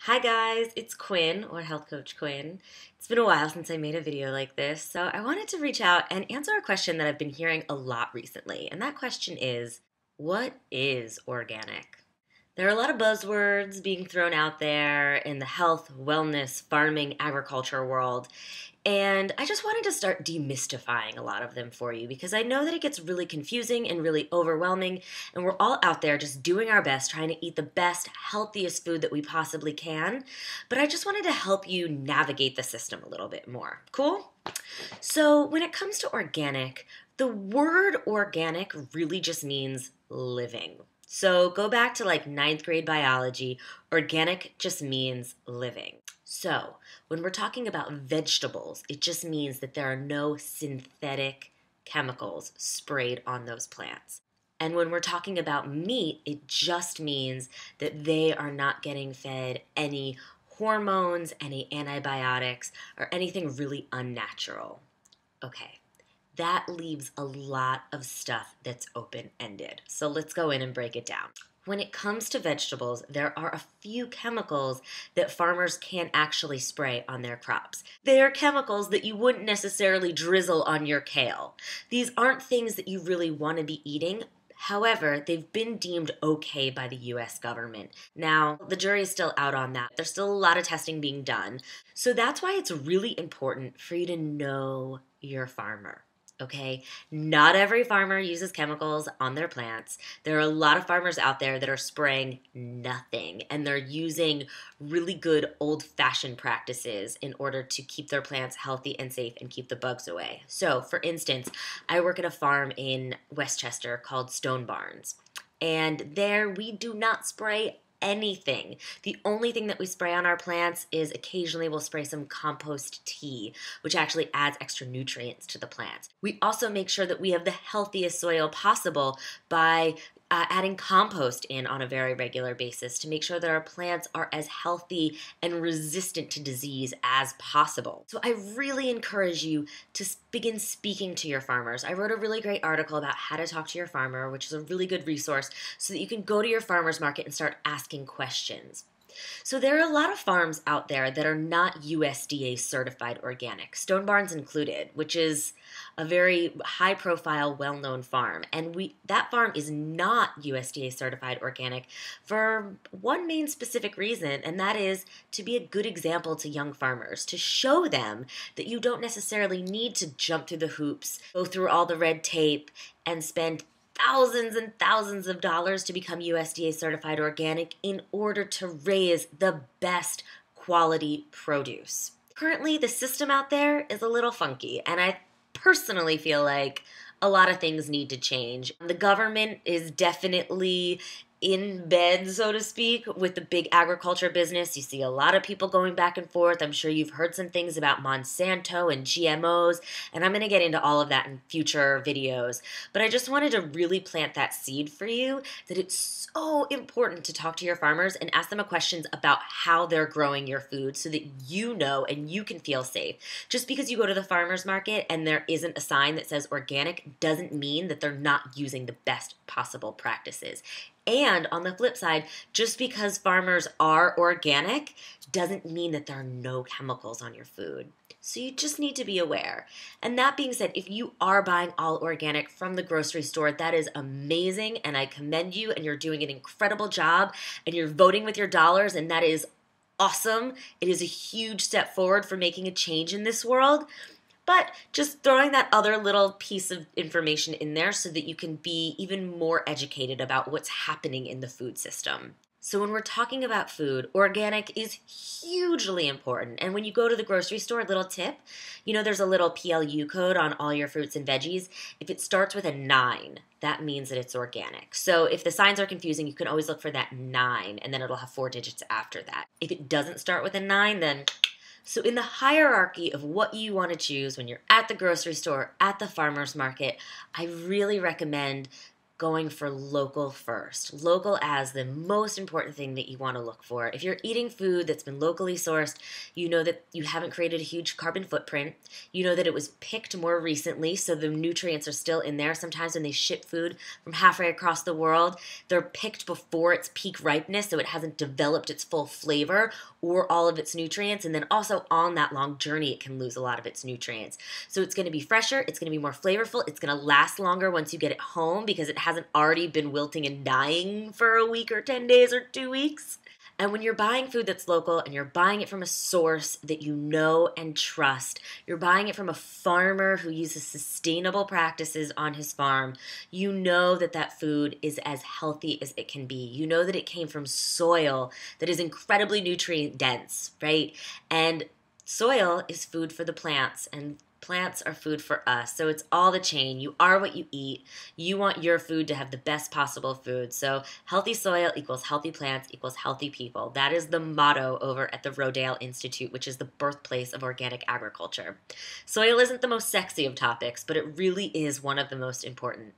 Hi guys, it's Quinn, or Health Coach Quinn. It's been a while since I made a video like this, so I wanted to reach out and answer a question that I've been hearing a lot recently, and that question is, what is organic? There are a lot of buzzwords being thrown out there in the health, wellness, farming, agriculture world, and I just wanted to start demystifying a lot of them for you because I know that it gets really confusing and really overwhelming, and we're all out there just doing our best trying to eat the best, healthiest food that we possibly can. But I just wanted to help you navigate the system a little bit more. Cool? So, when it comes to organic, the word organic really just means living. So, go back to like ninth grade biology. Organic just means living. So, when we're talking about vegetables, it just means that there are no synthetic chemicals sprayed on those plants. And when we're talking about meat, it just means that they are not getting fed any hormones, any antibiotics, or anything really unnatural. Okay, that leaves a lot of stuff that's open-ended. So let's go in and break it down. When it comes to vegetables, there are a few chemicals that farmers can actually spray on their crops. They are chemicals that you wouldn't necessarily drizzle on your kale. These aren't things that you really want to be eating. However, they've been deemed okay by the US government. Now, the jury is still out on that. There's still a lot of testing being done. So that's why it's really important for you to know your farmer. Okay, not every farmer uses chemicals on their plants. There are a lot of farmers out there that are spraying nothing, and they're using really good old-fashioned practices in order to keep their plants healthy and safe and keep the bugs away. So, for instance, I work at a farm in Westchester called Stone Barns, and there we do not spray anything. The only thing that we spray on our plants is occasionally we'll spray some compost tea, which actually adds extra nutrients to the plants. We also make sure that we have the healthiest soil possible by adding compost in on a very regular basis to make sure that our plants are as healthy and resistant to disease as possible. So I really encourage you to begin speaking to your farmers. I wrote a really great article about how to talk to your farmer, which is a really good resource so that you can go to your farmer's market and start asking questions. So there are a lot of farms out there that are not USDA certified organic, Stone Barns included, which is a very high profile, well-known farm. And that farm is not USDA certified organic for one main specific reason, and that is to be a good example to young farmers, to show them that you don't necessarily need to jump through the hoops, go through all the red tape, and spend thousands and thousands of dollars to become USDA certified organic in order to raise the best quality produce. Currently, the system out there is a little funky, and I personally feel like a lot of things need to change. The government is definitely in bed, so to speak, with the big agriculture business. You see a lot of people going back and forth. I'm sure you've heard some things about Monsanto and GMOs, and I'm going to get into all of that in future videos. But I just wanted to really plant that seed for you that it's so important to talk to your farmers and ask them questions about how they're growing your food so that you know and you can feel safe. Just because you go to the farmer's market and there isn't a sign that says organic doesn't mean that they're not using the best possible practices. And on the flip side, just because farmers are organic doesn't mean that there are no chemicals on your food. So you just need to be aware. And that being said, if you are buying all organic from the grocery store, that is amazing, and I commend you, and you're doing an incredible job, and you're voting with your dollars, and that is awesome. It is a huge step forward for making a change in this world. But just throwing that other little piece of information in there so that you can be even more educated about what's happening in the food system. So when we're talking about food, organic is hugely important. And when you go to the grocery store, little tip, there's a little PLU code on all your fruits and veggies. If it starts with a 9, that means that it's organic. So if the signs are confusing, you can always look for that 9, and then it'll have 4 digits after that. If it doesn't start with a 9, then so in the hierarchy of what you want to choose when you're at the grocery store, at the farmer's market, I really recommend going for local first. Local as the most important thing that you want to look for. If you're eating food that's been locally sourced, you know that you haven't created a huge carbon footprint. You know that it was picked more recently, so the nutrients are still in there. Sometimes when they ship food from halfway across the world, they're picked before its peak ripeness, so it hasn't developed its full flavor or all of its nutrients. And then also on that long journey, it can lose a lot of its nutrients. So it's going to be fresher, it's going to be more flavorful, it's going to last longer once you get it home because it hasn't already been wilting and dying for a week or 10 days or 2 weeks. And when you're buying food that's local and you're buying it from a source that you know and trust, you're buying it from a farmer who uses sustainable practices on his farm, you know that that food is as healthy as it can be. You know that it came from soil that is incredibly nutrient dense, right? And soil is food for the plants, and plants are food for us. So it's all the chain. You are what you eat. You want your food to have the best possible food. So healthy soil equals healthy plants equals healthy people. That is the motto over at the Rodale Institute, which is the birthplace of organic agriculture. Soil isn't the most sexy of topics, but it really is one of the most important.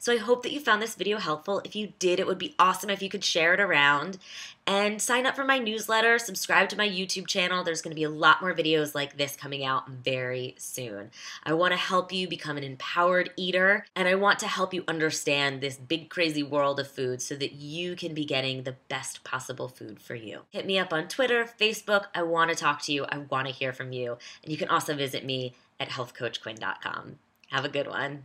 So I hope that you found this video helpful. If you did, it would be awesome if you could share it around. And sign up for my newsletter, subscribe to my YouTube channel. There's going to be a lot more videos like this coming out very soon. I want to help you become an empowered eater, and I want to help you understand this big crazy world of food so that you can be getting the best possible food for you. Hit me up on Twitter, Facebook. I want to talk to you. I want to hear from you. And you can also visit me at healthcoachquinn.com. Have a good one.